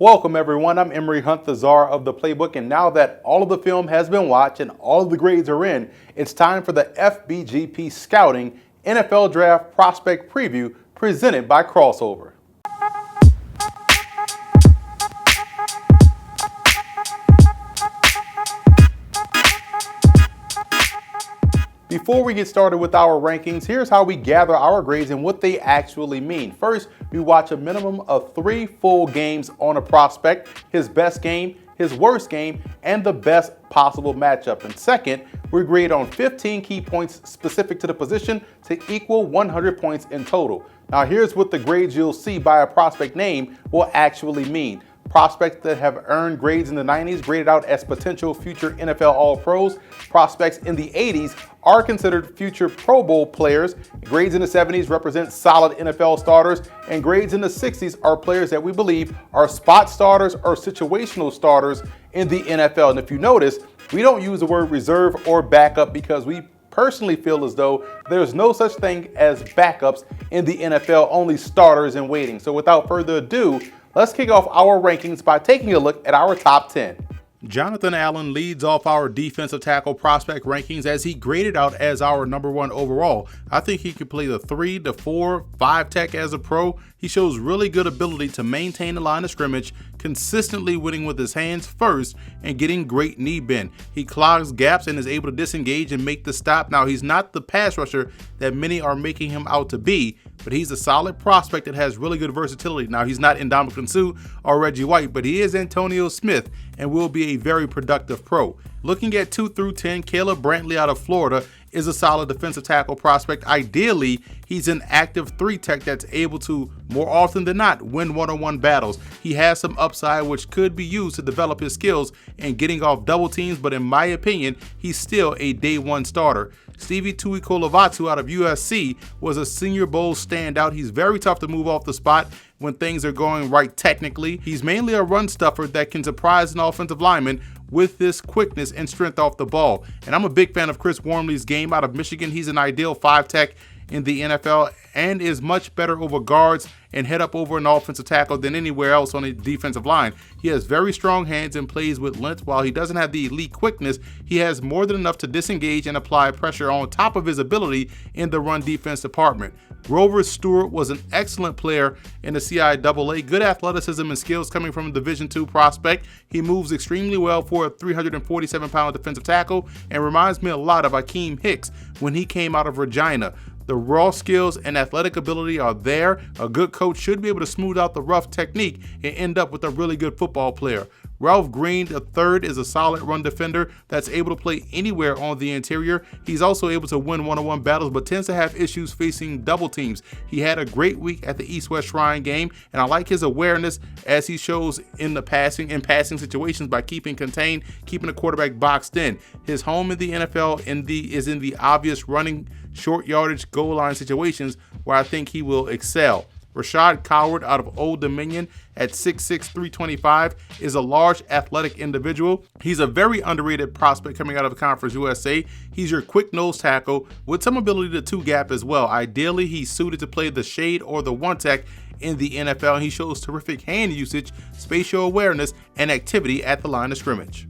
Welcome everyone, I'm Emory Hunt, the czar of the playbook, and now that all of the film has been watched and all of the grades are in, it's time for the FBGP Scouting NFL Draft Prospect Preview presented by Crossover. Before we get started with our rankings, here's how we gather our grades and what they actually mean. First, we watch a minimum of 3 full games on a prospect, his best game, his worst game, and the best possible matchup. And second, we grade on 15 key points specific to the position to equal 100 points in total. Now here's what the grades you'll see by a prospect name will actually mean. Prospects that have earned grades in the 90s graded out as potential future NFL All-Pros. Prospects in the 80s are considered future Pro Bowl players. Grades in the 70s represent solid NFL starters, and grades in the 60s are players that we believe are spot starters or situational starters in the NFL. And if you notice, we don't use the word reserve or backup because we personally feel as though there's no such thing as backups in the NFL, only starters in waiting. So without further ado, let's kick off our rankings by taking a look at our top 10. Jonathan Allen leads off our defensive tackle prospect rankings as he graded out as our #1 overall. I think he could play the 3 to 4, 5 tech as a pro. He shows really good ability to maintain the line of scrimmage, consistently winning with his hands first and getting great knee bend. He clogs gaps and is able to disengage and make the stop. Now, he's not the pass rusher that many are making him out to be, but he's a solid prospect that has really good versatility. Now, he's not Ndamukong Suh or Reggie White, but he is Antonio Smith and will be a very productive pro. Looking at 2 through 10, Caleb Brantley out of Florida is a solid defensive tackle prospect. Ideally, he's an active 3 tech that's able to, more often than not, win one-on-one battles. He has some upside which could be used to develop his skills in getting off double teams, but in my opinion, he's still a day 1 starter. Stevie Tuikolovatu out of USC was a Senior Bowl standout. He's very tough to move off the spot when things are going right technically. He's mainly a run stuffer that can surprise an offensive lineman with this quickness and strength off the ball. And I'm a big fan of Chris Wormley's game out of Michigan. He's an ideal 5 tech in the NFL and is much better over guards and head up over an offensive tackle than anywhere else on the defensive line. He has very strong hands and plays with length. While he doesn't have the elite quickness, he has more than enough to disengage and apply pressure on top of his ability in the run defense department. Grover Stewart was an excellent player in the CIAA, good athleticism and skills coming from a Division II prospect. He moves extremely well for a 347-pound defensive tackle and reminds me a lot of Akeem Hicks when he came out of Regina. The raw skills and athletic ability are there. A good coach should be able to smooth out the rough technique and end up with a really good football player. Ralph Green III is a solid run defender that's able to play anywhere on the interior. He's also able to win one-on-one battles, but tends to have issues facing double teams. He had a great week at the East-West Shrine game, and I like his awareness as he shows in passing situations by keeping contained, keeping the quarterback boxed in. His home in the NFL is in the obvious running, short yardage, goal line situations where I think he will excel. Rashad Coward out of Old Dominion at 6'6", 325 is a large athletic individual. He's a very underrated prospect coming out of Conference USA. He's your quick nose tackle with some ability to 2-gap as well. Ideally, he's suited to play the shade or the 1 tech in the NFL. He shows terrific hand usage, spatial awareness, and activity at the line of scrimmage.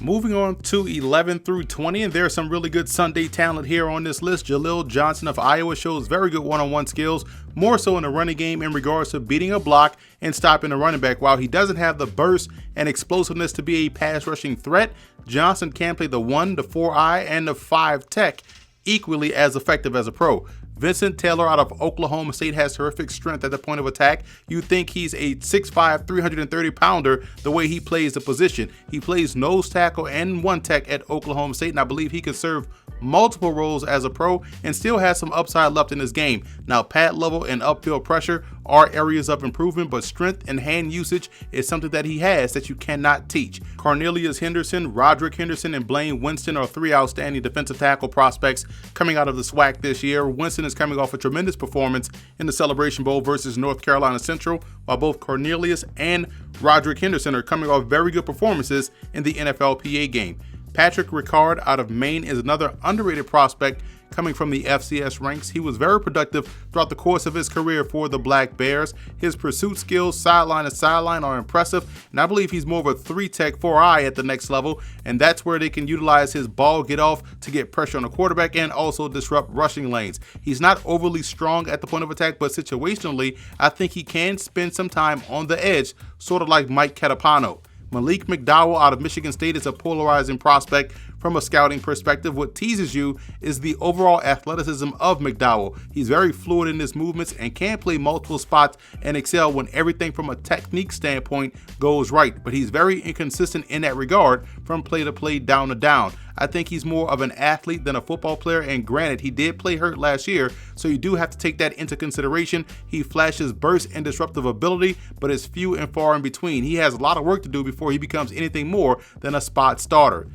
Moving on to 11 through 20, and there's some really good Sunday talent here on this list. Jaleel Johnson of Iowa shows very good one-on-one skills, more so in the running game in regards to beating a block and stopping a running back. While he doesn't have the burst and explosiveness to be a pass rushing threat, Johnson can play the 1, the 4-eye, and the 5 tech equally as effective as a pro. Vincent Taylor out of Oklahoma State has terrific strength at the point of attack. You think he's a 6'5", 330-pounder the way he plays the position. He plays nose tackle and 1 tech at Oklahoma State, and I believe he could serve multiple roles as a pro and still has some upside left in his game. Now, pad level and upfield pressure are areas of improvement, but strength and hand usage is something that he has that you cannot teach. Cornelius Henderson, Roderick Henderson, and Blaine Winston are 3 outstanding defensive tackle prospects coming out of the SWAC this year. Winston is coming off a tremendous performance in the Celebration Bowl versus North Carolina Central, while both Cornelius and Roderick Henderson are coming off very good performances in the NFLPA game. Patrick Ricard out of Maine is another underrated prospect coming from the FCS ranks. He was very productive throughout the course of his career for the Black Bears. His pursuit skills, sideline to sideline, are impressive, and I believe he's more of a 3-tech 4-eye at the next level, and that's where they can utilize his ball get-off to get pressure on the quarterback and also disrupt rushing lanes. He's not overly strong at the point of attack, but situationally, I think he can spend some time on the edge, sort of like Mike Catapano. Malik McDowell out of Michigan State is a polarizing prospect from a scouting perspective. What teases you is the overall athleticism of McDowell. He's very fluid in his movements and can play multiple spots and excel when everything from a technique standpoint goes right, but he's very inconsistent in that regard from play to play, down to down. I think he's more of an athlete than a football player, and granted, he did play hurt last year, so you do have to take that into consideration. He flashes burst and disruptive ability, but is few and far in between. He has a lot of work to do before he becomes anything more than a spot starter.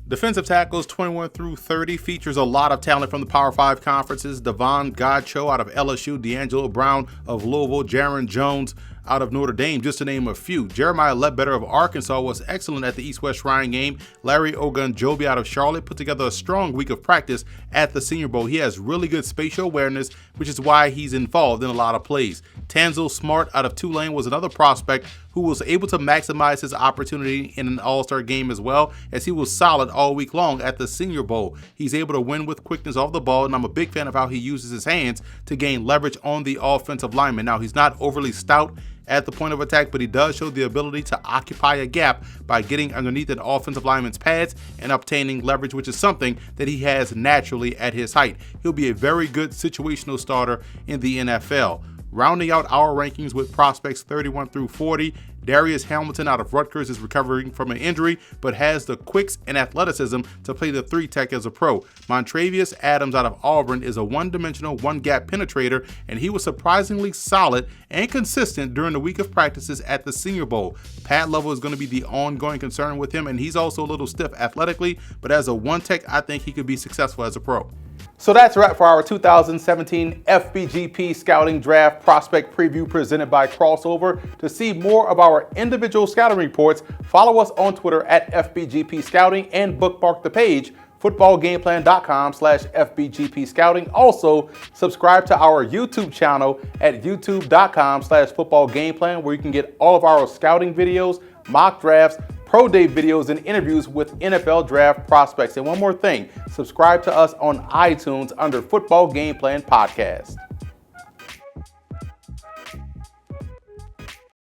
Defensive tackles 21 through 30 features a lot of talent from the Power 5 conferences. Devon Godcho out of LSU, DeAngelo Brown of Louisville, Jaron Jones out of Notre Dame, just to name a few. Jeremiah Ledbetter of Arkansas was excellent at the East-West Shrine game. Larry Ogunjobi out of Charlotte put together a strong week of practice at the Senior Bowl. He has really good spatial awareness, which is why he's involved in a lot of plays. Tanzel Smart out of Tulane was another prospect who was able to maximize his opportunity in an All-Star game as well, as he was solid all week long at the Senior Bowl. He's able to win with quickness off the ball, and I'm a big fan of how he uses his hands to gain leverage on the offensive lineman. Now, he's not overly stout at the point of attack, but he does show the ability to occupy a gap by getting underneath an offensive lineman's pads and obtaining leverage, which is something that he has naturally at his height. He'll be a very good situational starter in the NFL. Rounding out our rankings with prospects 31 through 40, Darius Hamilton out of Rutgers is recovering from an injury, but has the quicks and athleticism to play the 3-tech as a pro. Montravius Adams out of Auburn is a one-dimensional, one-gap penetrator, and he was surprisingly solid and consistent during the week of practices at the Senior Bowl. Pad level is going to be the ongoing concern with him, and he's also a little stiff athletically, but as a 1-tech, I think he could be successful as a pro. So that's a wrap for our 2017 FBGP Scouting Draft Prospect Preview presented by Crossover. To see more of our individual scouting reports, follow us on Twitter at FBGP Scouting and bookmark the page footballgameplan.com/FBGP Scouting. Also, subscribe to our YouTube channel at youtube.com/footballgameplan, where you can get all of our scouting videos, mock drafts, pro day videos, and interviews with NFL draft prospects. And one more thing, subscribe to us on iTunes under Football Game Plan Podcast.